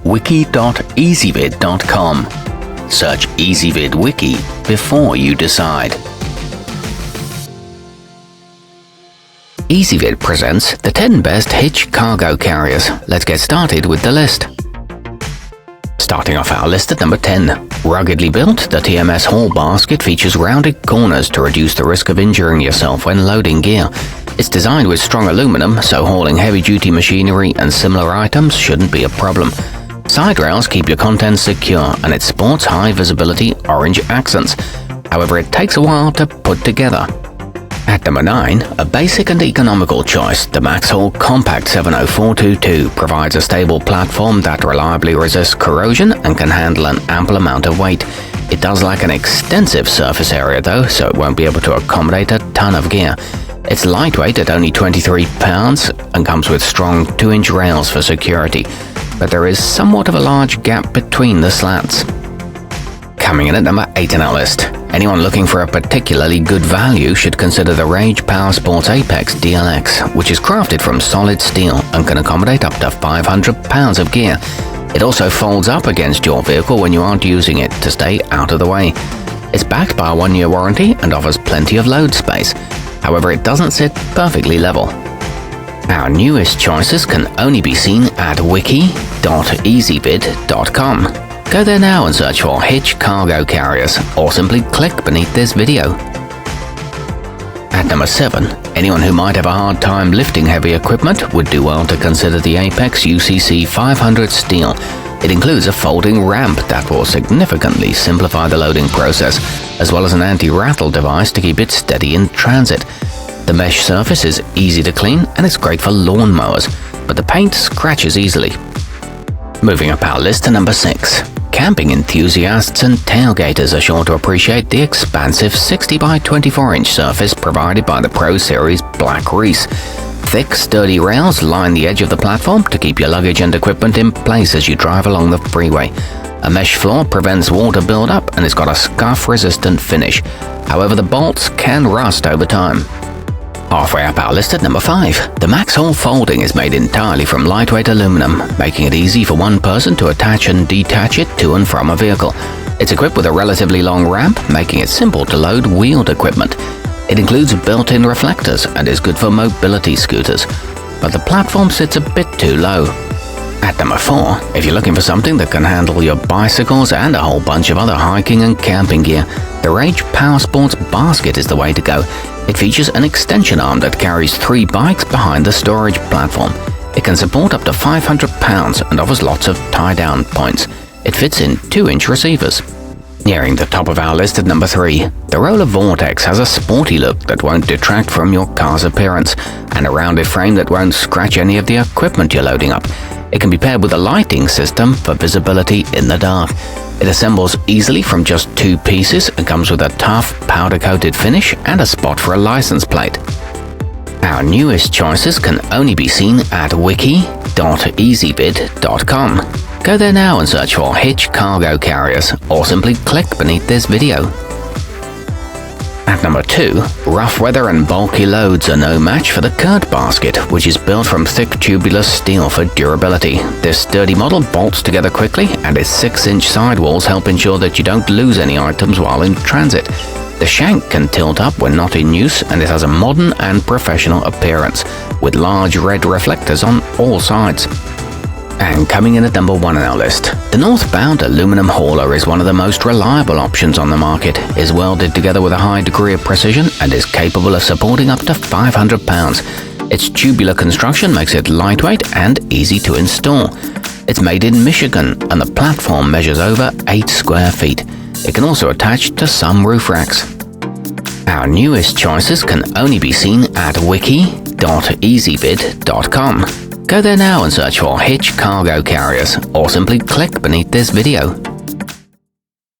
wiki.ezvid.com. Search Ezvid Wiki before you decide. Ezvid presents the 10 best Hitch cargo carriers. Let's get started with the list. Starting off our list at number 10. Ruggedly built, the TMS haul basket features rounded corners to reduce the risk of injuring yourself when loading gear. It's designed with strong aluminum, so hauling heavy-duty machinery and similar items shouldn't be a problem. Side rails keep your contents secure, and it sports high-visibility orange accents. However, it takes a while to put together. At number 9, a basic and economical choice, the maxxhaul Compact 70422 provides a stable platform that reliably resists corrosion and can handle an ample amount of weight. It does lack an extensive surface area though, so it won't be able to accommodate a ton of gear. It's lightweight at only 23 pounds and comes with strong 2-inch rails for security, but there is somewhat of a large gap between the slats. Coming in at number 8 in our list. Anyone looking for a particularly good value should consider the Rage Powersports Apex DLX, which is crafted from solid steel and can accommodate up to 500 pounds of gear. It also folds up against your vehicle when you aren't using it to stay out of the way. It's backed by a 1-year warranty and offers plenty of load space. However, it doesn't sit perfectly level. Our newest choices can only be seen at wiki.ezvid.com. Go there now and search for Hitch cargo carriers, or simply click beneath this video. At number 7, anyone who might have a hard time lifting heavy equipment would do well to consider the Apex UCC 500 Steel. It includes a folding ramp that will significantly simplify the loading process, as well as an anti-rattle device to keep it steady in transit. The mesh surface is easy to clean and it's great for lawn mowers, but the paint scratches easily. Moving up our list to number 6. Camping enthusiasts and tailgaters are sure to appreciate the expansive 60 by 24 inch surface provided by the Pro Series Black Reese. Thick, sturdy rails line the edge of the platform to keep your luggage and equipment in place as you drive along the freeway. A mesh floor prevents water buildup and it's got a scuff-resistant finish. However, the bolts can rust over time. Halfway up our list at number 5, the maxxhaul folding is made entirely from lightweight aluminum, making it easy for one person to attach and detach it to and from a vehicle. It's equipped with a relatively long ramp, making it simple to load wheeled equipment. It includes built-in reflectors and is good for mobility scooters, but the platform sits a bit too low. At number 4, if you're looking for something that can handle your bicycles and a whole bunch of other hiking and camping gear, the Rage Powersports Basket is the way to go. It features an extension arm that carries 3 bikes behind the storage platform. It can support up to 500 pounds and offers lots of tie-down points. It fits in 2-inch receivers. Nearing the top of our list at number 3, the Rola Vortex has a sporty look that won't detract from your car's appearance, and a rounded frame that won't scratch any of the equipment you're loading up. It can be paired with a lighting system for visibility in the dark. It assembles easily from just 2 pieces and comes with a tough, powder-coated finish and a spot for a license plate. Our newest choices can only be seen at wiki.ezvid.com. Go there now and search for Hitch cargo carriers, or simply click beneath this video. At number 2, rough weather and bulky loads are no match for the Curt basket, which is built from thick tubular steel for durability. This sturdy model bolts together quickly, and its 6-inch sidewalls help ensure that you don't lose any items while in transit. The shank can tilt up when not in use, and it has a modern and professional appearance, with large red reflectors on all sides. And coming in at number 1 on our list, the northbound aluminum hauler is one of the most reliable options on the market. It is welded together with a high degree of precision and is capable of supporting up to 500 pounds. Its tubular construction makes it lightweight and easy to install. It's made in Michigan and the platform measures over 8 square feet. It can also attach to some roof racks. Our newest choices can only be seen at wiki.ezvid.com. Go there now and search for Hitch cargo carriers, or simply click beneath this video.